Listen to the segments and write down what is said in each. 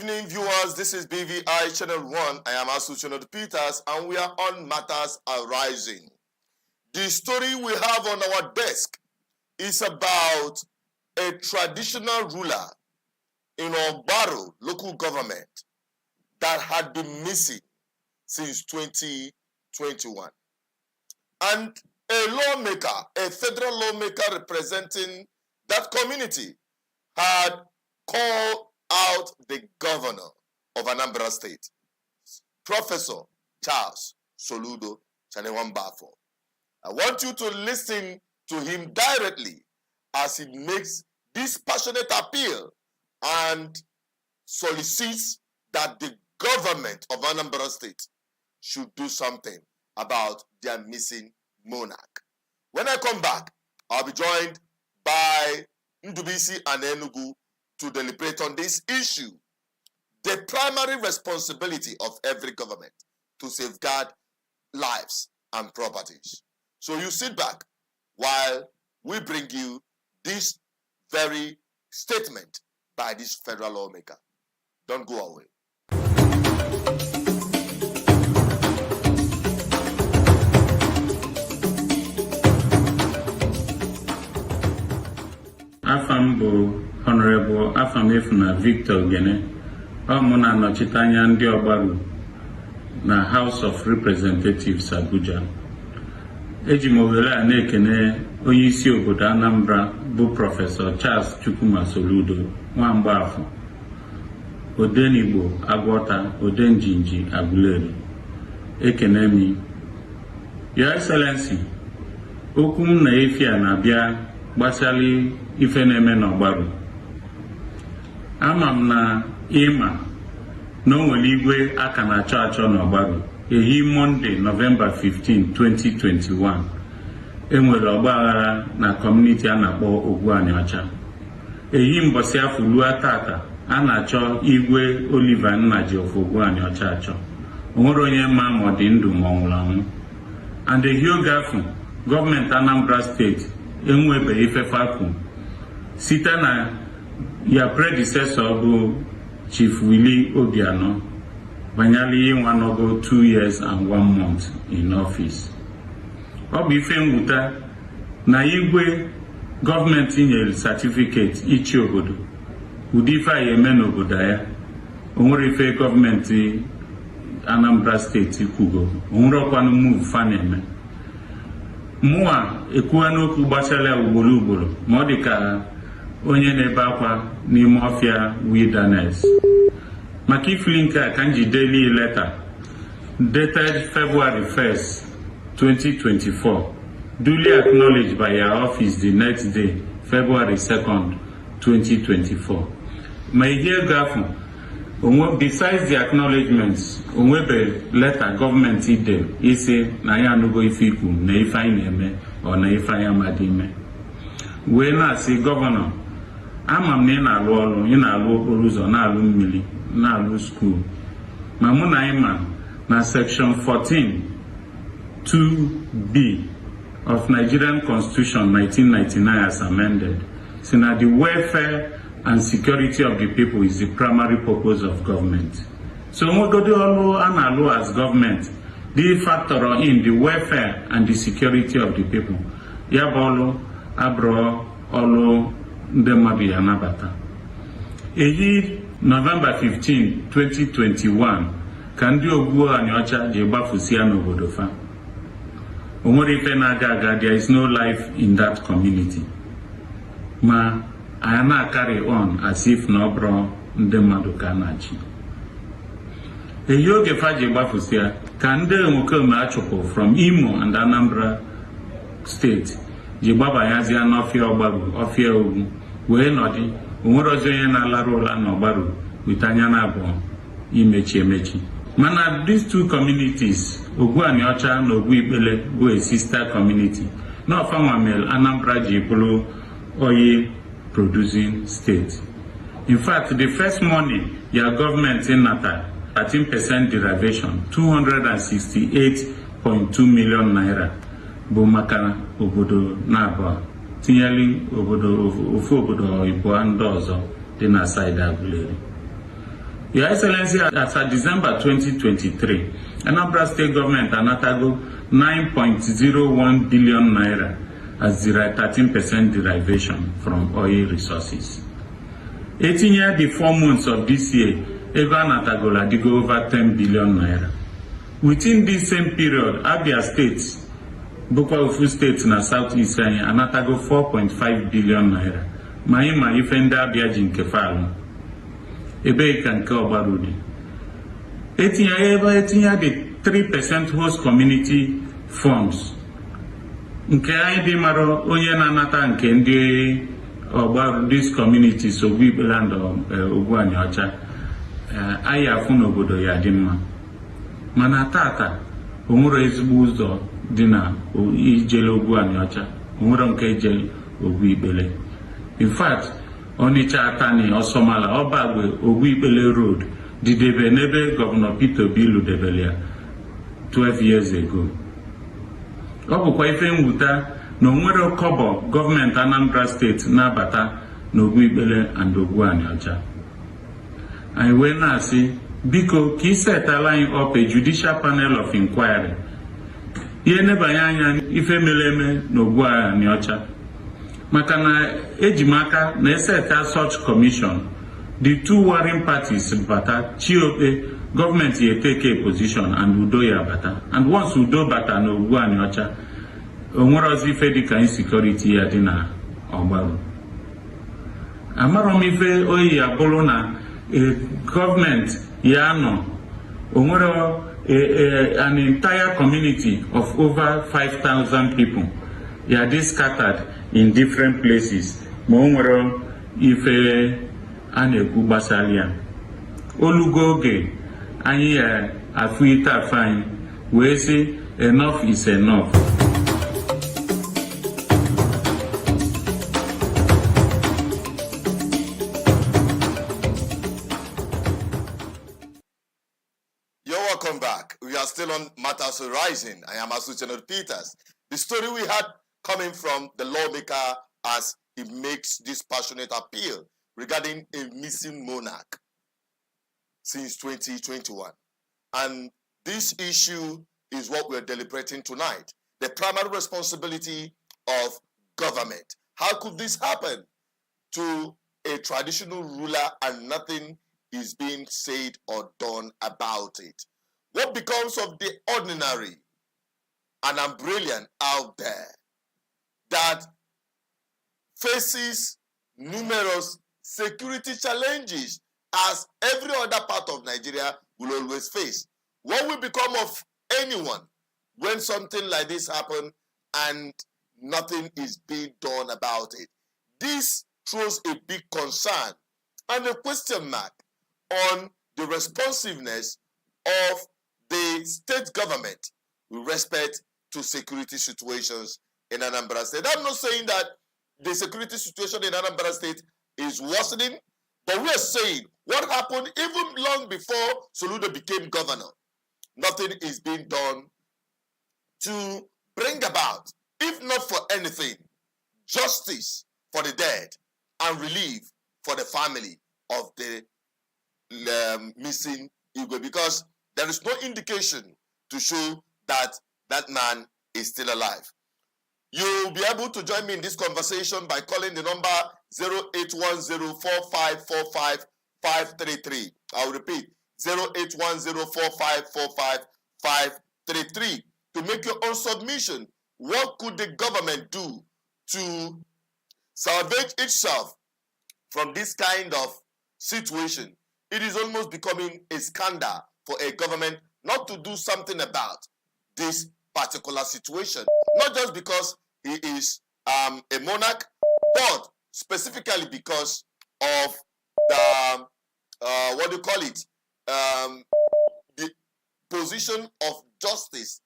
evening, viewers. This is BVI Channel 1. I am Soludo Peters, and we are on Matters Arising. The story we have on our desk is about a traditional ruler in Ogbaro local government that had been missing since 2021. And a lawmaker, a federal lawmaker representing that community, had called out the governor of Anambra State, Professor Charles Soludo Chanewambafo. I want you to listen to him directly as he makes this passionate appeal and solicits that the government of Anambra State should do something about their missing monarch. When I come back, I'll be joined by Ndubisi and Enugu to deliberate on this issue. The primary responsibility of every government to safeguard lives and properties. So you sit back while we bring you this very statement by this federal lawmaker. Don't go away. Afambo Honorable Afamefuna Victor Gene, Omuna Nochitanya Ndi Obaru, na House of Representatives Abuja. Ejimowele Anekene, Oyisi Obodo Anambra, bụ Professor Charles Chukwuma Soludo, Nwambafo, Odenigbo Agwọta, Odenjinji Aguleri, Ekenemi. Your Excellency, okwu m na-efi a na-abịa gbasali ife na-eme n'Ọgbaru. Ama m na ịma na o nwere igwe aka na-achọ achọ n'Ọgbaru. Ehi Monday, November 15, 2021, enwere ọgbaghara na community a na-akpọ Ogbuaniọcha. Ehi mbọsị afọ ruo tata a na-achọ Igwe Oliver Nnaji of Ogbuaniọcha achọ. O nwere onye ma ma ọ dị ndụ ma ọ nwụrụ anwụ. And ehi oge afọ gọọmenti Anambra State enwebe ifefakwu site na ya predecessor bụ Chief Willie Obiano banyere ịnwa n'ogo 2 years and 1 month in office. Ọ bụ ife mwuta na igwe gọọmenti nyere certificate ichi obodo ụdị ife a eme n'obodo ya. O nwere ife gọọmenti Anambra State kwugo, o nwere ọkwanụ move fa na-eme. Mụa ekwuwa n'okwu gbasara ugboro ma ọ dị ka onye na-ebe akwa n'ime ọfịa wilderness. Maka ifili nke a ka nji daily letter dated February 1st, 2024, duly acknowledged by your office the next day, February 2nd, 2024. Ma ihe gafu, besides the acknowledgements, onwebe letter government ide isi na ya anụgo ife ikwu na ife anyị na-eme ọ na ife anyị amadị ime. Wee na-asị gọvanọ, ama m na ị na-alụ ọrụ, ị na-alụ okporo ụzọ, na-alụ mmiri, na-alụ skuul. Ma mụ na anyị ma na section 14 2B of Nigerian Constitution 1999 as amended, say na the welfare and security of the people is the primary purpose of government. So nwegodi ọlụ a na-alụ as government, the factor in the welfare and the security of the people. Ya bụ ọlụ abụrụ ọlụ ndị mmadụ ya nabata. Eyi November 15, 2021 ka ndị Ogbuaniọcha ji gbafusia n'obodo fa. O nwere ife na-aga aga, there is no life in that community. Ma I na carry on as if no bro ndị mmadụ ka na-achị. Eyi oge fa ji gbafusia ka ndị nwoke achụpụ from Imo and Anambra State ji gbabanyazie n'ọfịa Ọgbaru, ọfịa Ogwu, wee nọdị. O nwere ọzọ onye na-alarụ ụla n'Ọgbaru wite anya na abụọ imechi emechi. Mana these two communities, Ogbuaniọcha na Ogbuikpele, bụ a sister community. N'ọfa nwamel Anambra ji bụrụ oil producing state. In fact, the first money your government in Nata, 13% derivation, 268.2 million naira, bụ maka obodo na-abụọ, tinyeli obodo ofu obodo Igbo ndị ọzọ dị na side Aguleri. Your Excellency, as of December 2023, Anambra State Government anatago 9.01 billion naira as 13% derivation from oil resources. 18 years, the 4 months of this year, ego anatagola digo over 10 billion naira. Within this same period, Abia State, Bukwa Ufu State na Southeast Kenya anatago 4.5 billion naira. Mahima ifenda Abia Jinkefalu. Ebe ikanke obarudi. 18 years, the 3% host community funds. Nke anyị dị mara onye na-anata nke ndị ọgbaru these communities Ogbuikpele and Ogbuanịọcha anyị afụ n'obodo ya dị mma. Mana tata onwere ezigbo ụzọ dị na ijele Ogbuanịọcha, onwere nke ijele Ogbuikpele. In fact, Onitsha Atani Osomala Obagwe Ogbuikpele Road didebe n'ebe Governor Peter Obi ludebele ya 12 years ago. Ọ bụkwa ife mwuta na onwere kobo gọọmenti Anambra State na-abata n'Ogbuikpele and Ogbuanịọcha. Anyị wee na-asị biko ka isetala anyị up a judicial panel of inquiry ihe nebanye anya ife mere eme n'Ogbuanịọcha, maka na ejimaka na eseta such commission the two warring parties bata chiope government ye take a position and udo ya bata, and once udo bata na Ogbuanịọcha onwere ozi ife dịka insecurity ya dị na ọgbaru. Amarom ife oyi ya bụrụ na government ya nọ onwere an entire community of over 5,000 people ya dị scattered in different places, ma onwere ife a na-ekwu gbasara ya. Olugo oge anyị ya afụ ite afọ anyị wee sị enough is enough. Welcome back. We are still on Matters Arising. I am Asucheno Peters. The story we had coming from the lawmaker as he makes this passionate appeal regarding a missing monarch since 2021. And this issue is what we're deliberating tonight. The primary responsibility of government. How could this happen to a traditional ruler and nothing is being said or done about it? What becomes of the ordinary? And I'm brilliant out there that faces numerous security challenges as every other part of Nigeria will always face. What will become of anyone when something like this happens and nothing is being done about it? This throws a big concern and a question mark on the responsiveness of the state government with respect to security situations in Anambra State. I'm not saying that the security situation in Anambra State is worsening, but we are saying what happened even long before Soludo became governor. Nothing is being done to bring about, if not for anything, justice for the dead and relief for the family of the missing Igwe, because there is no indication to show that that man is still alive. You'll be able to join me in this conversation by calling the number 0810-4545-533. I'll repeat, 0810-4545-533. To make your own submission, what could the government do to salvage itself from this kind of situation? It is almost becoming a scandal for a government not to do something about this particular situation. Not just because he is a monarch, but specifically because of the, the position of justice,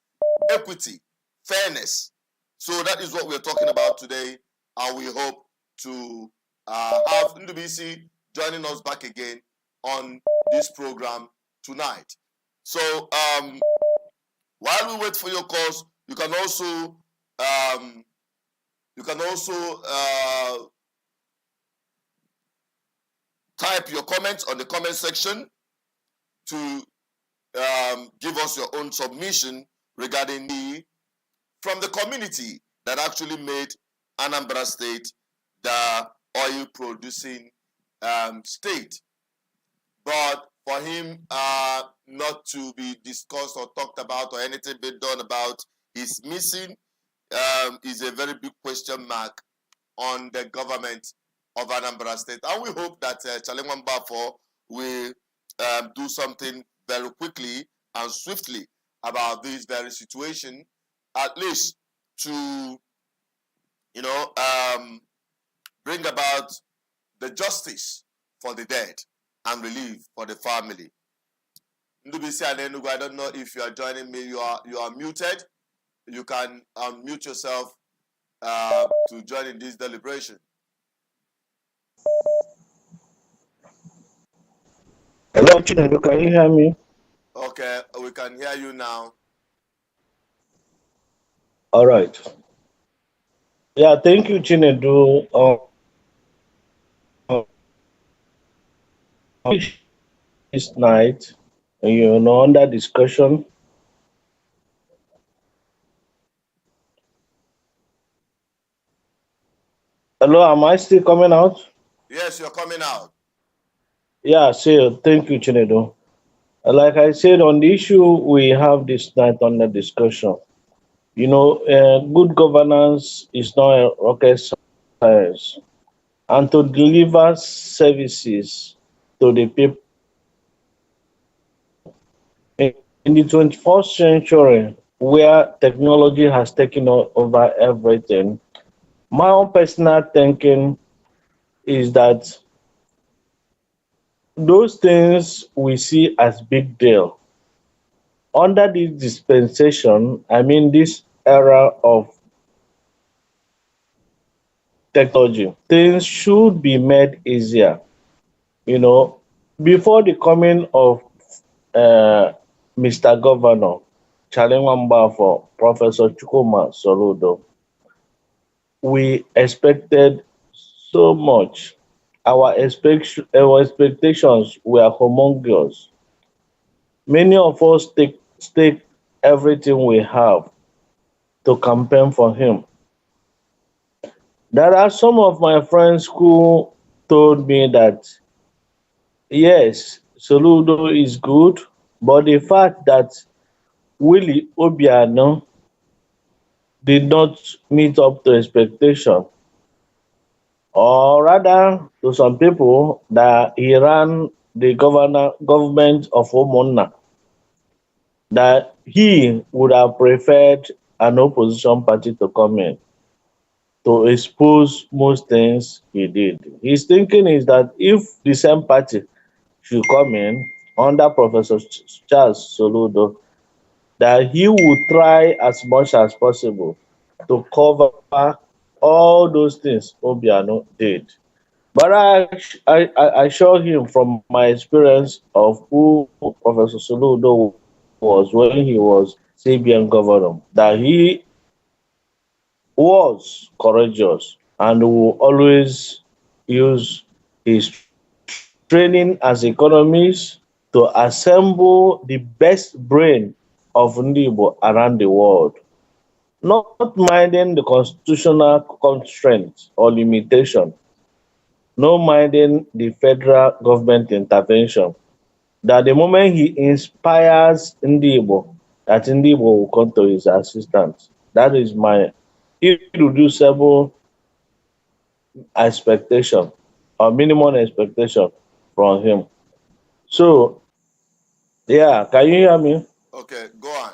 equity, fairness. So that is what we're talking about today, and we hope to have NDBC joining us back again on this program tonight. So while we wait for your calls, you can also type your comments on the comment section. to give us your own submission regarding from the community that actually made Anambra State the oil producing state. But for him not to be discussed or talked about or anything being done about his missing is a very big question mark on the government of Anambra State. And we hope that Chalenga Mbafo will do something very quickly and swiftly about this very situation, at least to, bring about the justice for the dead and relief for the family. Ndubisi and Enugu, I don't know if you are joining me. You are muted. You can unmute yourself to join in this deliberation. Hello, Chinedu, can you hear me? Okay, we can hear you now. All right. Yeah, thank you, Chinedu. This night, under discussion. Hello, am I still coming out? Yes, you're coming out. Yeah, so thank you, Chinedu. Like I said, on the issue we have this night under discussion, good governance is not a rocket science. And to deliver services to the people in the 21st century, where technology has taken over everything, my own personal thinking is that those things we see as big deal. Under this dispensation, I mean this era of technology, things should be made easier. Before the coming of Mr. Governor, Chalenwamba for Professor Chukuma Soludo, we expected so much. Our expectations were humongous. Many of us stake everything we have to campaign for him. There are some of my friends who told me that, yes, Soludo is good, but the fact that Willie Obiano did not meet up to expectation, or rather, to some people, that he ran the government of Omona, that he would have preferred an opposition party to come in to expose most things he did. His thinking is that if the same party should come in under Professor Charles Soludo, that he would try as much as possible to cover all those things Obiano did. But I assure him from my experience of who Professor Soludo was when he was CBN governor, that he was courageous and will always use his training as economist to assemble the best brain of Ndibo around the world, not minding the constitutional constraints or limitation, no minding the federal government intervention, that the moment he inspires Ndibo, that Ndibo will come to his assistance. That is my irreducible expectation or minimum expectation from him. So, yeah, can you hear me? Okay, go on.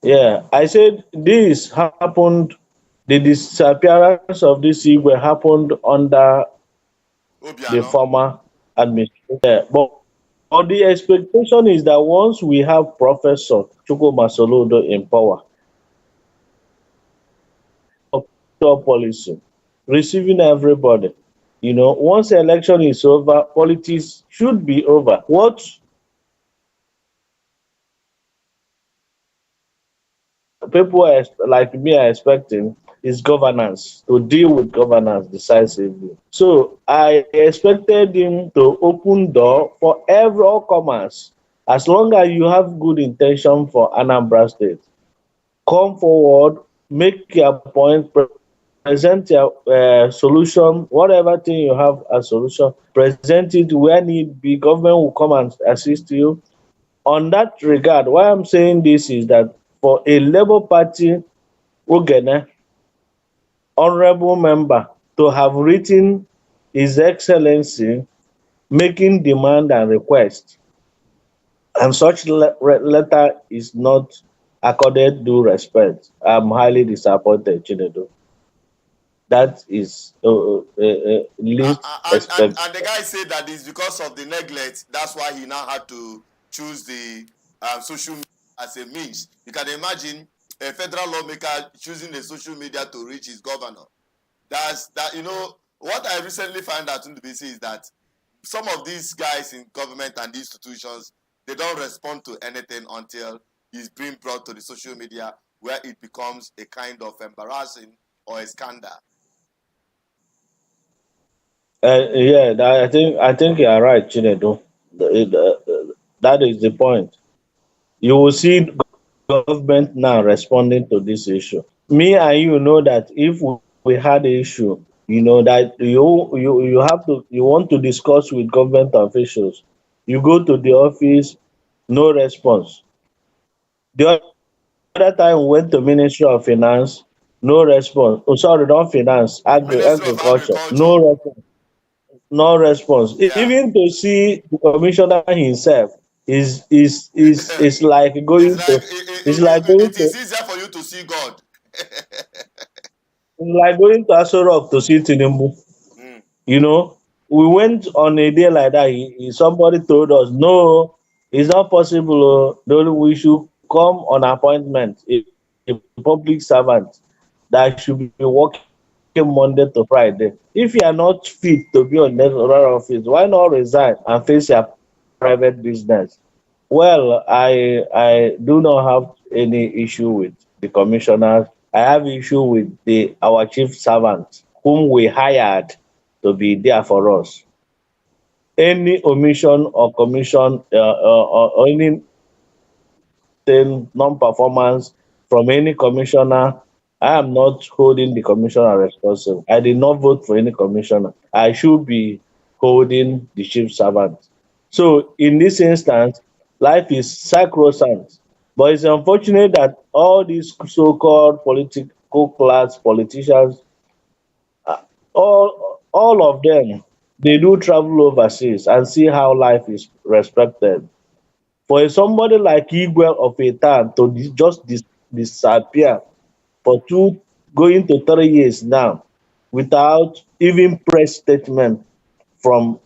Yeah, I said this happened, the disappearance of this Igwe happened under the Obiano. former administration. Yeah, but the expectation is that once we have Professor Chukuma Soludo in power, policy, receiving everybody, once the election is over, politics should be over. What people like me are expecting is governance, to deal with governance decisively. So I expected him to open door for every all comers. As long as you have good intention for Anambra State, come forward, make your point, present your solution, whatever thing you have as solution, present it where need be. Government will come and assist you. On that regard, why I'm saying this is that for a Labour Party Ogene honorable member to have written His Excellency making demand and request, and such letter is not accorded due respect, I'm highly disappointed, Chinedu. That is least expect. And the guy said that it's because of the neglect. That's why he now had to choose the social media as a means. You can imagine a federal lawmaker choosing the social media to reach his governor. That's that. You know what I recently found out in the BC is that some of these guys in government and institutions, they don't respond to anything until it's being brought to the social media, where it becomes a kind of embarrassing or a scandal. Yeah, I think you are right, Chinedu. That is the point. You will see government now responding to this issue. Me and you know that if we had an issue, you know that you have to, you want to discuss with government officials. You go to the office, no response. The other time we went to Ministry of Finance, no response. Oh, sorry, not finance, Ministry of agriculture, Agriculture. no response. Yeah. Even to see the commissioner himself is like going to, it's like going It to, is easier for you to see God. it's like going to Aso Rock to see Tinubu. Mm. You know, we went on a day like that. Somebody told us, no, it's not possible. We should come on appointment. A public servant that should be working Monday to Friday. If you are not fit to be on that office, why not resign and face your private business? Well, I do not have any issue with the commissioners. I have issue with our chief servant whom we hired to be there for us. Any omission or commission or any non-performance from any commissioner, I am not holding the commissioner responsible. I did not vote for any commissioner. I should be holding the chief servant. So in this instance, life is sacrosanct. But it's unfortunate that all these so-called political class politicians, all of them, they do travel overseas and see how life is respected. For somebody like Igwe of a time to just disappear for going to 3 years now without even press statement from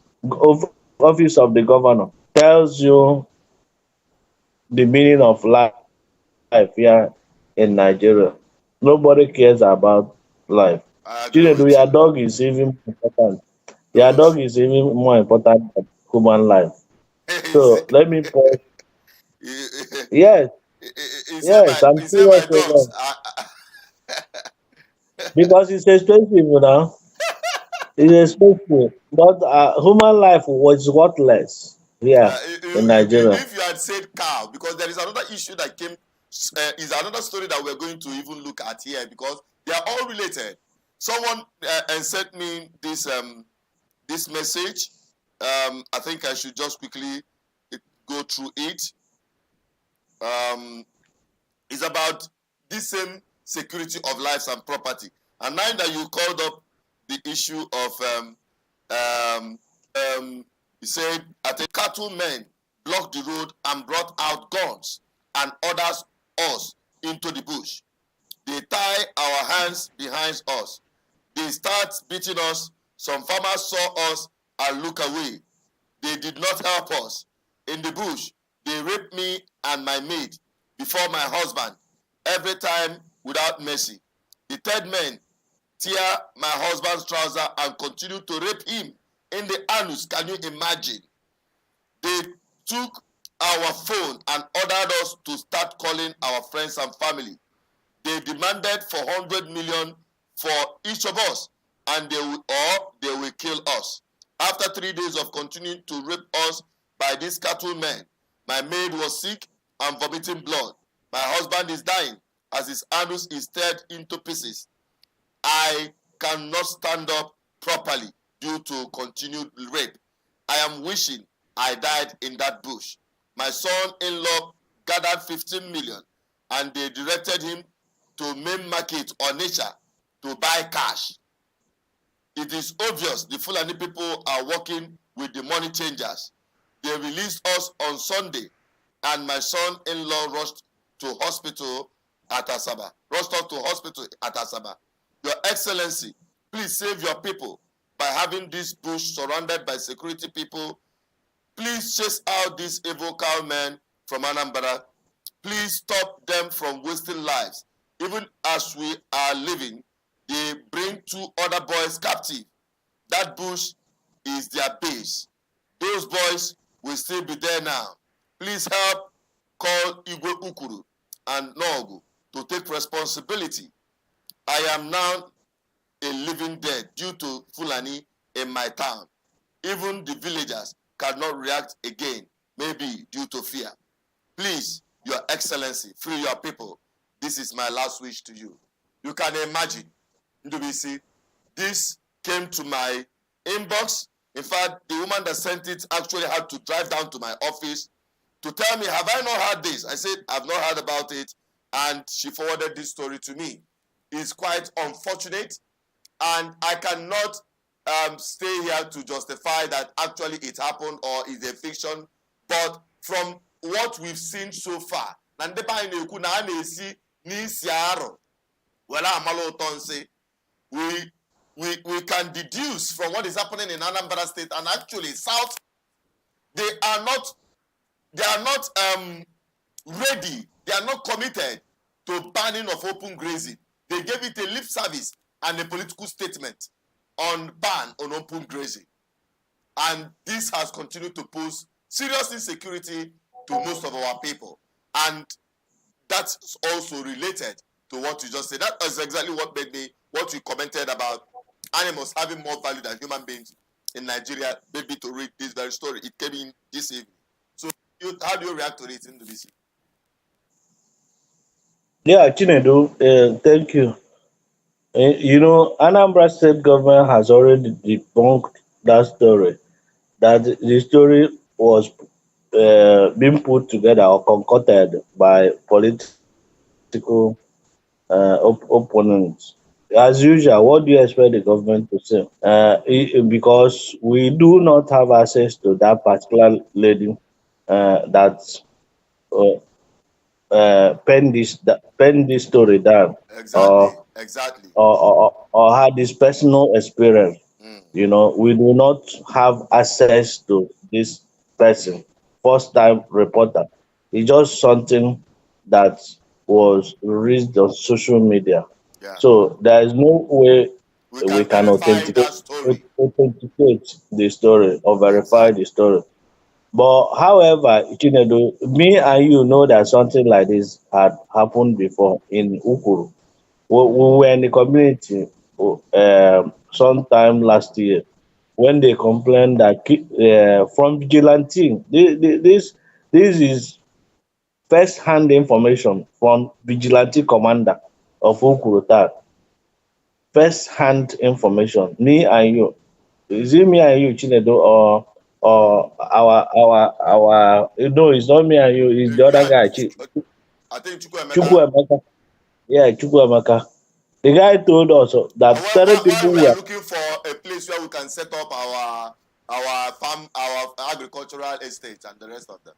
office of the governor tells you the meaning of life here in Nigeria. Nobody cares about life. I agree with Your you. dog is even important. Your dog is even more important than human life. So let me pause. Yes, He said yes, I'm my serious with dogs. that. Because it's expensive, you know. It's expensive. But human life was worthless here in Nigeria. If you had said cow, because there is another issue that came, is another story that we're going to even look at here, because they are all related. Someone sent me this this message. I think I should just quickly go through it. It's about this same security of lives and property. And now that you called up the issue of he said, I think cattlemen blocked the road and brought out guns and orders us into the bush. They tie our hands behind us. They start beating us. Some farmers saw us and look away. They did not help us. In the bush, they raped me and my maid before my husband, every time without mercy. The third men tear my husband's trouser and continue to rape him in the anus. Can you imagine? They took our phone and ordered us to start calling our friends and family. They demanded 400 million for each of us, and they will kill us. After 3 days of continuing to rape us by these cattlemen, my maid was sick and vomiting blood. My husband is dying as his anus is teared into pieces. I cannot stand up properly due to continued rape. I am wishing I died in that bush. My son-in-law gathered 15 million and they directed him to main market or nature to buy cash. It is obvious the Fulani people are working with the money changers. They released us on Sunday and my son-in-law rushed to hospital at Asaba. Your Excellency, please save your people by having this bush surrounded by security people. Please chase out these evil cowmen from Anambra. Please stop them from wasting lives. Even as we are living, they bring 2 other boys captive. That bush is their base. Those boys will still be there now. Please help call Igwe Ukuru and Nogu to take responsibility. I am now a living dead due to Fulani in my town. Even the villagers cannot react again, maybe due to fear. Please, Your Excellency, free your people. This is my last wish to you. You can imagine, NDBC, this came to my inbox. In fact, the woman that sent it actually had to drive down to my office to tell me, have I not heard this? I said, I've not heard about it. And she forwarded this story to me. It's quite unfortunate. And I cannot stay here to justify that actually it happened or is a fiction. But from what we've seen so far, we can deduce from what is happening in Anambra State and actually South, they are not ready, they are not committed to banning of open grazing. They gave it a lip service and a political statement on ban on open grazing. And this has continued to pose serious insecurity to most of our people. And that's also related to what you just said. That is exactly what made me, what you commented about animals having more value than human beings in Nigeria, made me to read this very story. It came in this evening. So how do you react to it in the BC? Yeah, Chinedu, thank you. You know, Anambra State government has already debunked that story. That the story was being put together or concocted by political opponents. As usual, what do you expect the government to say? Because we do not have access to that particular lady that penned this story down, Exactly. or had this personal experience. You know, we do not have access to this person, first time reporter. It's just something that was released on social media. Yeah. So there is no way we can verify authenticate that story. the story or verify the story. But however, Chinedu, me and you know that something like this had happened before in Ukuru. We were in the community sometime last year when they complained that from vigilante, this is first-hand information from vigilante commander of Ukuru. First-hand information. Me and you, is it me and you, Chinedu, or our? No, it's not me and you. It's the other guy, I think Chukwuemeka. Yeah, Chukwuemeka. The guy told us that 30 people we are were. looking for a place where we can set up our farm, our agricultural estates and the rest of them.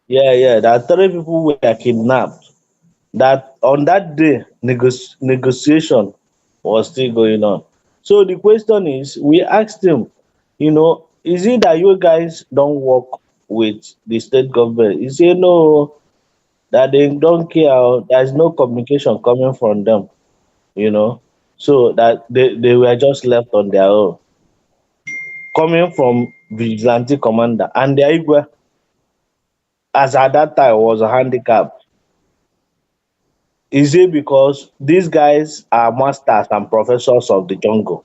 Yeah, that 30 people were kidnapped. That on that day, negotiation was still going on. So the question is, we asked him, is it that you guys don't work with the state government? He said no, that they don't care. There's no communication coming from them, so that they were just left on their own. Coming from vigilante commander and the Igwe, as at that time was handicapped. Is it because these guys are masters and professors of the jungle,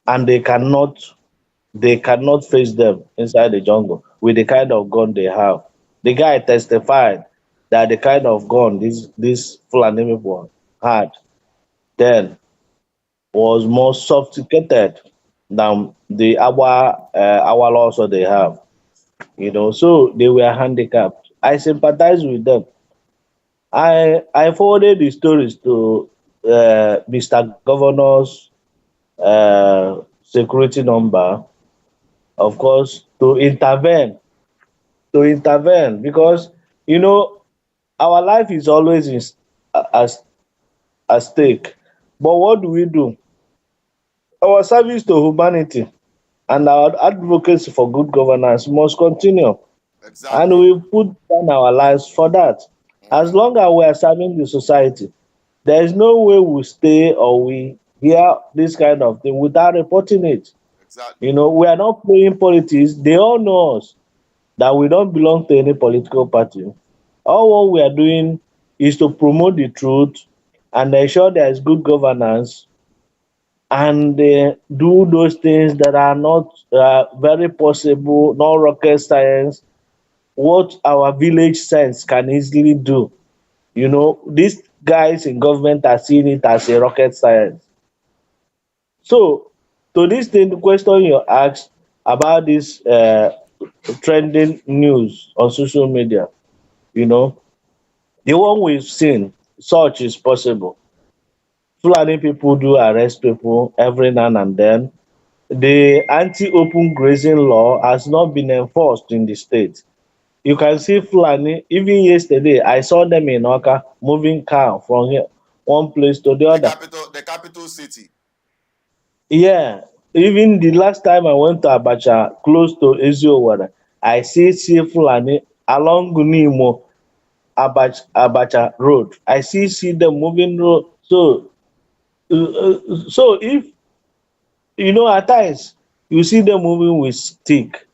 and they cannot face them inside the jungle with the kind of gun they have? The guy testified that the kind of gun this Fulani people had then was more sophisticated than the our also they have. So they were handicapped. I sympathize with them. I forwarded the stories to Mr. Governor's security number, of course, to intervene because our life is always as at stake. But what do we do? Our service to humanity and our advocacy for good governance must continue, and Exactly. we put down our lives for that. As long as we are serving the society, there is no way we stay or we hear this kind of thing without reporting it. Exactly. We are not playing politics. They all know us that we don't belong to any political party. All what we are doing is to promote the truth and ensure there is good governance, and do those things that are not very possible, not rocket science, what our village sense can easily do. These guys in government are seeing it as a rocket science. So, to this thing, the question you asked about this trending news on social media, you know, the one we've seen, such is possible. Fulani people do arrest people every now and then. The anti-open grazing law has not been enforced in the state. You can see Fulani, even yesterday, I saw them in Oka moving cow from here, one place to the other. The capital city. Yeah, even the last time I went to Abacha, close to Eziowara, I see Fulani along Gunimo Abacha road. I see them moving road. So if at times you see them moving with stick,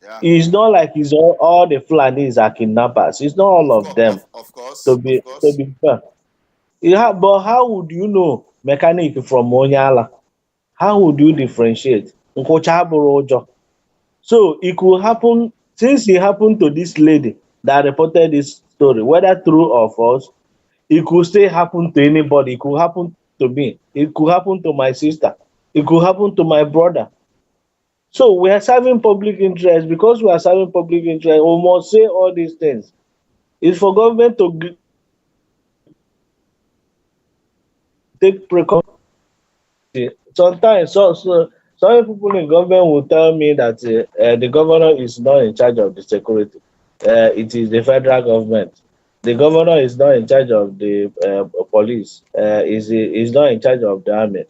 Yeah. it's not like it's all the Fulanis are kidnappers. It's not all Of of course. them. Of To course. be Of to course. be fair, yeah. But how would you know mechanic from Onyala? How would you differentiate? Nkwụcha abụrụ ụjọ. So it could happen, since it happened to this lady that reported this story, whether true or false, it could still happen to anybody. It could happen to me. It could happen to my sister. It could happen to my brother. So we are serving public interest. Because we are serving public interest, we must say all these things. It's for government to take precaution. Sometimes, some people in government will tell me that the governor is not in charge of the security. It is the federal government. The governor is not in charge of the police. Is not in charge of the army.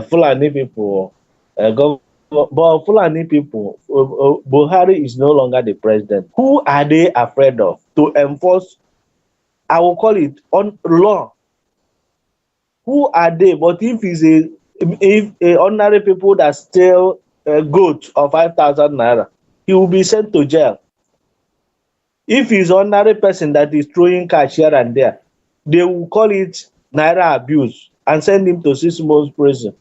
Fulani people, but Fulani people, Buhari is no longer the president. Who are they afraid of to enforce? I will call it on law. Who are they? But if a ordinary people that steal a goat of 5,000 naira, he will be sent to jail. If he's ordinary person that is throwing cash here and there, they will call it naira abuse and send him to 6 months prison.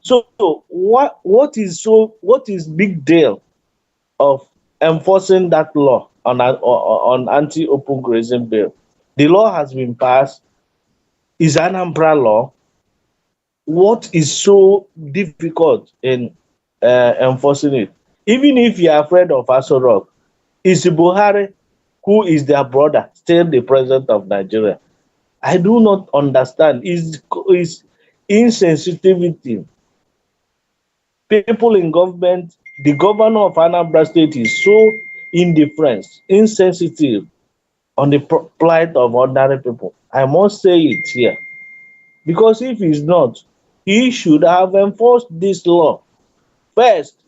So what is big deal of enforcing that law on anti-open grazing bill? The law has been passed. Is an umbrella law. What is so difficult in enforcing it? Even if you are afraid of Aso Rock, is Buhari, who is their brother, still the president of Nigeria? I do not understand. Is insensitivity. People in government, the governor of Anambra State is so indifferent, insensitive on the plight of ordinary people. I must say it here. Because if he's not, he should have enforced this law first,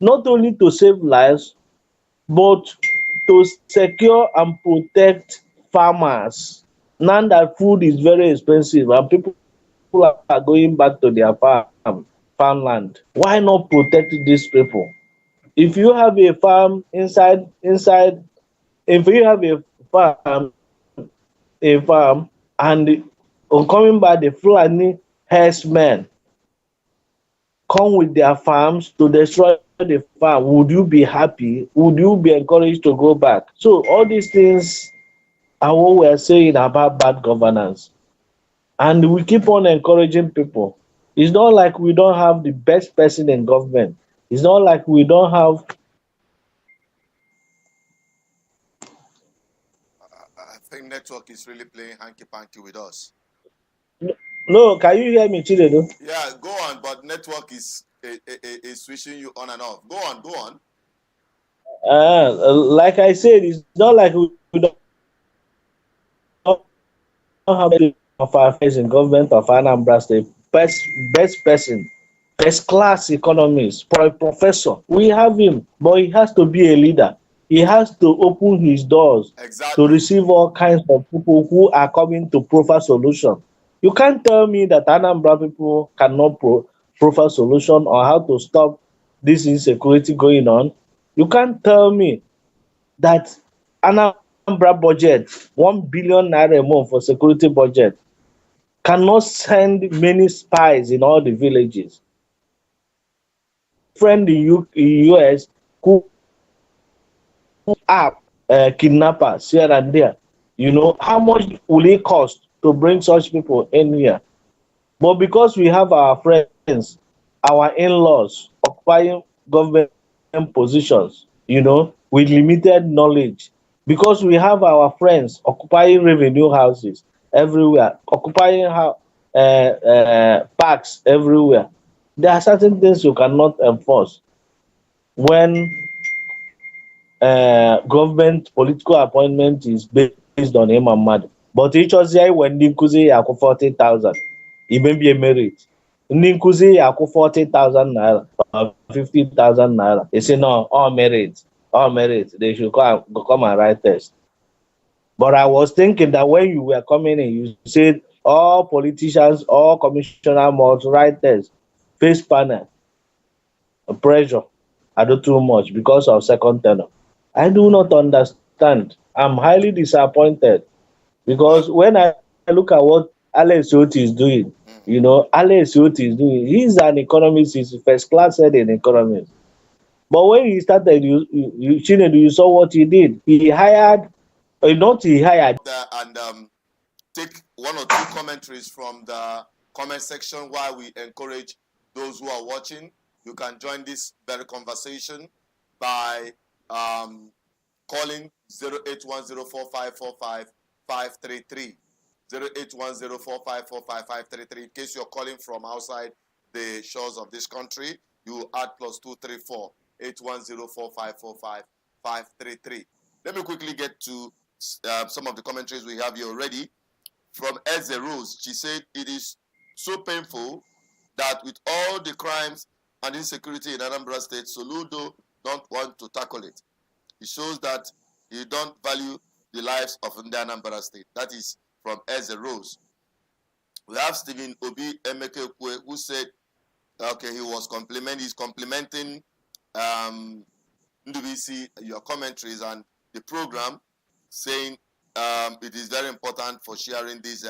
not only to save lives, but to secure and protect farmers. Now that food is very expensive and people are going back to their farmland, why not protect these people? If you have a farm if you have a farm a farm and on coming back the Fulani herdsmen come with their farms to destroy the farm, would you be happy? Would you be encouraged to go back? So all these things are what we're saying about bad governance. And we keep on encouraging people. It's not like we don't have the best person in government. It's not like we don't have. I think network is really playing hanky-panky with us. No, can you hear me, Chinedu? Yeah, go on, but network is switching you on and off. Go on, go on. Like I said, it's not like we don't have of our affairs in government of Anambra State. Best person, first class economist, professor. We have him, but he has to be a leader. He has to open his doors to Exactly. receive all kinds of people who are coming to proffer solution. You can't tell me that Anambra people cannot proffer solution or how to stop this insecurity going on. You can't tell me that Anambra budget, 1 billion naira a month for security budget, cannot send many spies in all the villages. Friend in US who are kidnappers here and there. You know, how much will it cost to bring such people in here? But because we have our friends, our in-laws occupying government positions, you know, with limited knowledge, because we have our friends occupying revenue houses everywhere, occupying parks everywhere, there are certain things you cannot enforce when government political appointment is based on him and mad. But ịchọzie iwe ndị nkụzi ya akwụ 40,000 imebie merit, ndị nkụzi ya akwụ 40,000 naira or 50,000 naira, you say no, all merit, they should come and write test. But I was thinking that when you were coming in, you said all politicians, all commissioner must write test, face panel, pressure. I do too much because of second tenor. I do not understand. I'm highly disappointed because when I look at what Alex Oti is doing, you know, Alex Oti is doing, he's an economist, he's first class head in economics. But when he started, you saw what he did. He hired, not he hired. And take one or two commentaries from the comment section while we encourage those who are watching. You can join this very conversation by calling 08104545533. 08104545533. In case you're calling from outside the shores of this country, you add +234 8104545 Let me quickly get to some of the commentaries we have here already. From Eze Rose, she said, it is so painful that with all the crimes and insecurity in Anambra State, Soludo don't want to tackle it. It shows that he don't value the lives of Anambra State. That is from Eze Rose. We have Stephen Obi Emeke who said, okay, he's complimenting Ndubisi, your commentaries and the program, saying it is very important for sharing this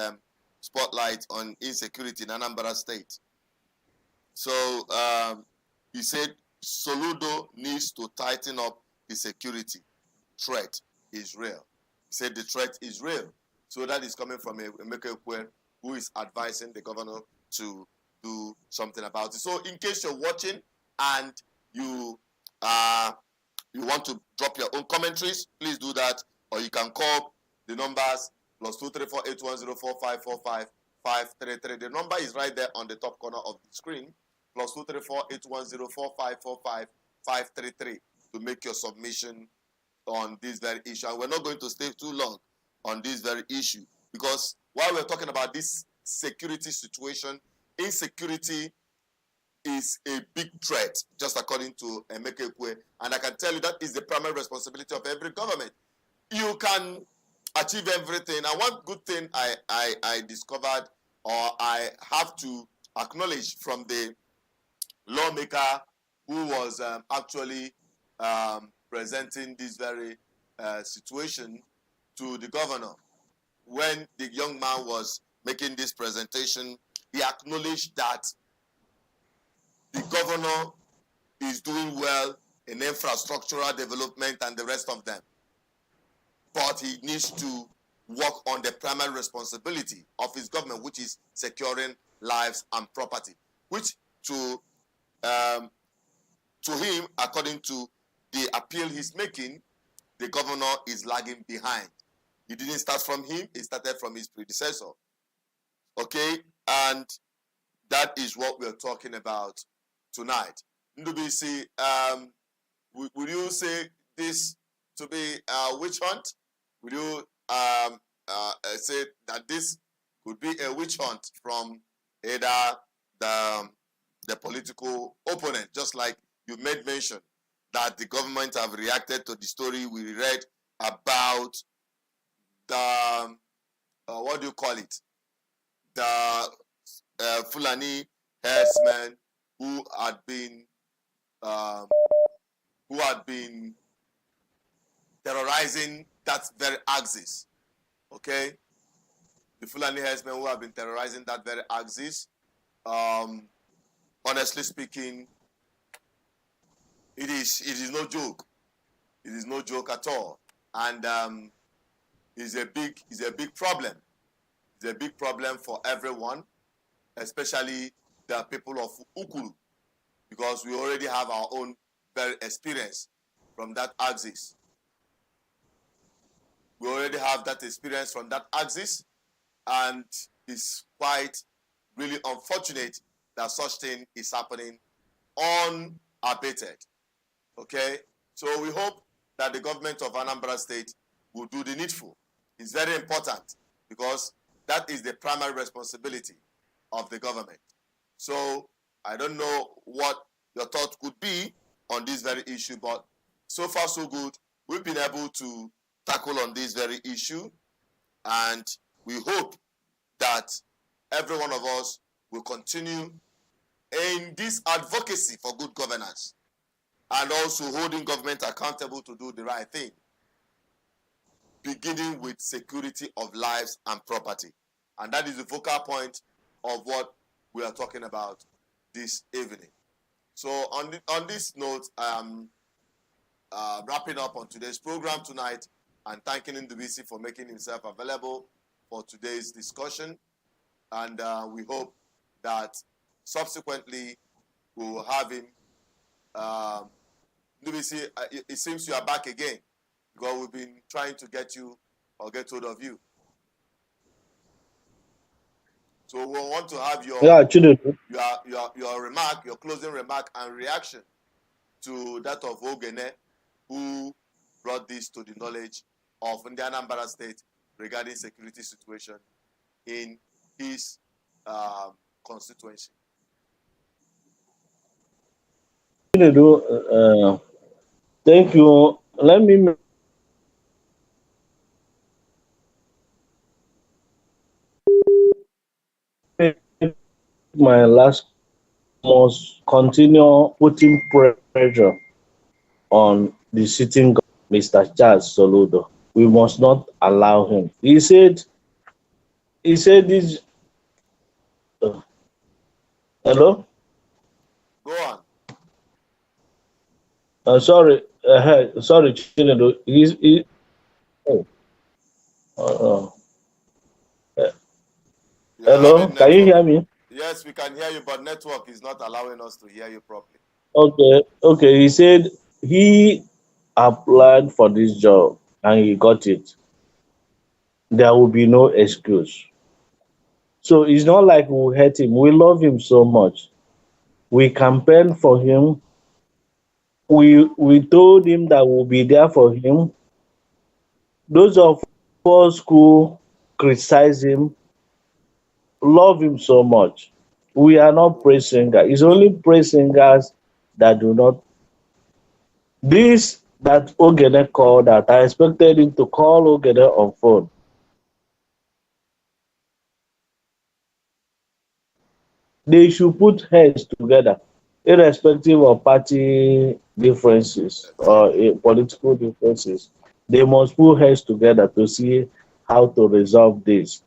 spotlight on insecurity in Anambra State. So he said Soludo needs to tighten up the security. Threat is real. He said the threat is real. So that is coming from Emeka Ekwe, who is advising the governor to do something about it. So in case you're watching and you want to drop your own commentaries, please do that, or you can call the numbers +234 8104545 The number is right there on the top corner of the screen. +234 8104545 to make your submission on this very issue. And we're not going to stay too long on this very issue because while we're talking about this security situation, insecurity is a big threat, just according to Emeka Ekwe. And I can tell you that is the primary responsibility of every government. You can achieve everything. And one good thing I discovered, or I have to acknowledge from the lawmaker who was actually presenting this very situation to the governor. when the young man was making this presentation, he acknowledged that the governor is doing well in infrastructural development and the rest of them. But he needs to work on the primary responsibility of his government, which is securing lives and property, which to him, according to the appeal he's making, the governor is lagging behind. It didn't start from him, it started from his predecessor. Okay, and that is what we're talking about tonight. Ndubisi, would you say this to be a witch hunt? Would you say that this could be a witch hunt from either the political opponent, just like you made mention that the government have reacted to the story we read about the, what do you call it? The Fulani herdsmen who had been terrorizing that very axis. Okay? The Fulani herdsmen who have been terrorizing that very axis. Honestly speaking, it is no joke. It is no joke at all. And it's a big problem. It's a big problem for everyone, especially the people of Ukuru, because we already have our own very experience from that axis. We already have that experience from that axis, and it's quite really unfortunate that such thing is happening unabated. Okay? So we hope that the government of Anambra State will do the needful. It's very important because that is the primary responsibility of the government. So I don't know what your thought could be on this very issue, but so far so good. We've been able to tackle on this very issue, and we hope that every one of us will continue in this advocacy for good governance and also holding government accountable to do the right thing, beginning with security of lives and property. And that is the focal point of what we are talking about this evening. So on this note, wrapping up on today's program tonight and thanking Ndubisi for making himself available for today's discussion. And we hope that subsequently we will have him. Ndubisi, it seems you are back again because we've been trying to get you or get hold of you. So we want to have your remark, your closing remark and reaction to that of Ogene, who brought this to the knowledge of Anambra State regarding security situation in his constituency. Thank you. Let me my last must continue putting pressure on the sitting government, Mr. Charles Soludo. We must not allow him. He said this. Hello? Go on. Sorry, Chinedu. Hello, can you hear me? Yes, we can hear you, but network is not allowing us to hear you properly. Okay. He said he applied for this job and he got it. There will be no excuse. So it's not like we hate him. We love him so much. We campaigned for him. We told him that we'll be there for him. Those of us who criticize him love him so much. We are not praise singers. It's only praise singers that do not. This that Ogene called that I expected him to call Ogene on phone. They should put heads together, irrespective of party differences or political differences. They must put heads together to see how to resolve this.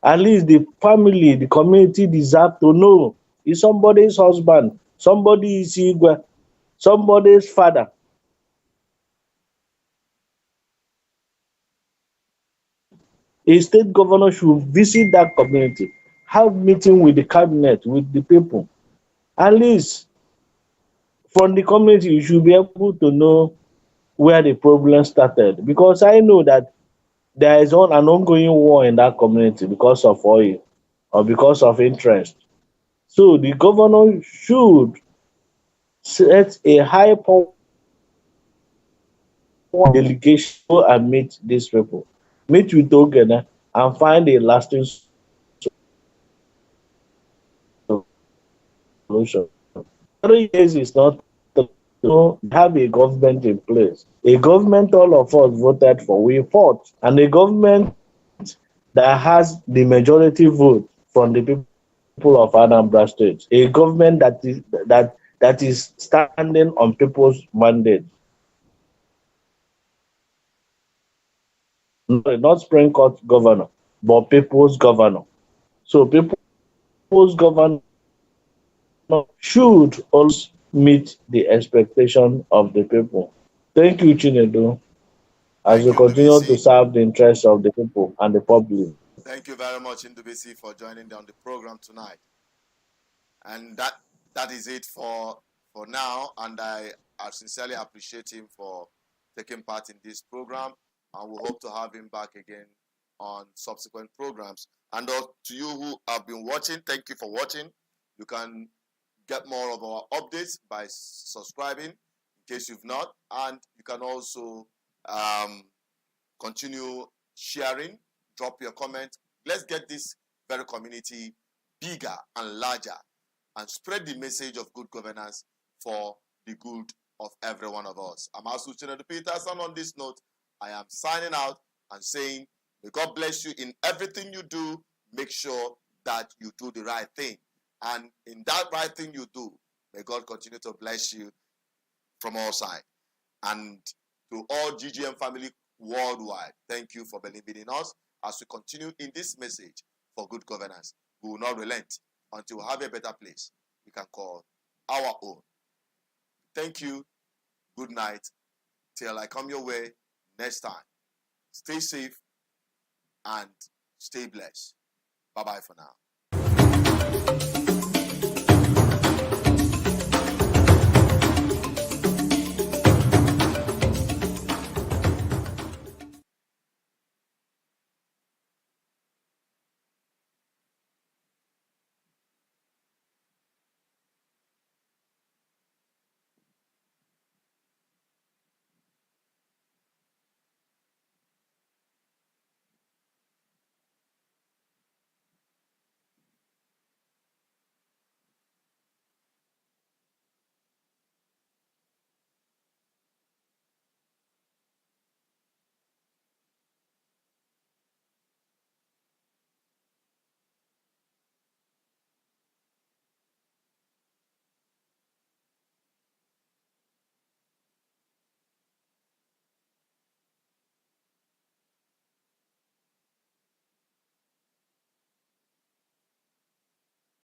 At least the family, the community deserve to know is somebody's husband, somebody is Igwe, somebody's father. A state governor should visit that community, have meeting with the cabinet, with the people. At least from the community, you should be able to know where the problem started. Because I know that there is an ongoing war in that community because of oil or because of interest. So the governor should set a high power delegation and meet these people, meet with Ogena and find a lasting solution. 3 years is not to have a government in place. A government all of us voted for, we fought, and a government that has the majority vote from the people of Anambra State. A government that is standing on people's mandate. Not Supreme Court governor, but people's governor. So people's governor should also meet the expectation of the people. Thank you, Chinedu, as Thank you you, continue to Ndubisi. serve the interests of the people and the public. Thank you very much, Ndubisi, for joining on the program tonight. And that is it for now. And I sincerely appreciate him for taking part in this program. And we hope to have him back again on subsequent programs. And to you who have been watching, thank you for watching. You can get more of our updates by subscribing in case you've not. And you can also continue sharing, drop your comment. Let's get this very community bigger and larger and spread the message of good governance for the good of every one of us. I'm Asuchino Peters, and on this note, I am signing out and saying, may God bless you in everything you do. Make sure that you do the right thing. And in that right thing you do, may God continue to bless you from all sides. And to all GGM family worldwide, thank you for believing in us as we continue in this message for good governance. We will not relent until we have a better place we can call our own. Thank you. Good night. Till I come your way next time. Stay safe and stay blessed. Bye-bye for now.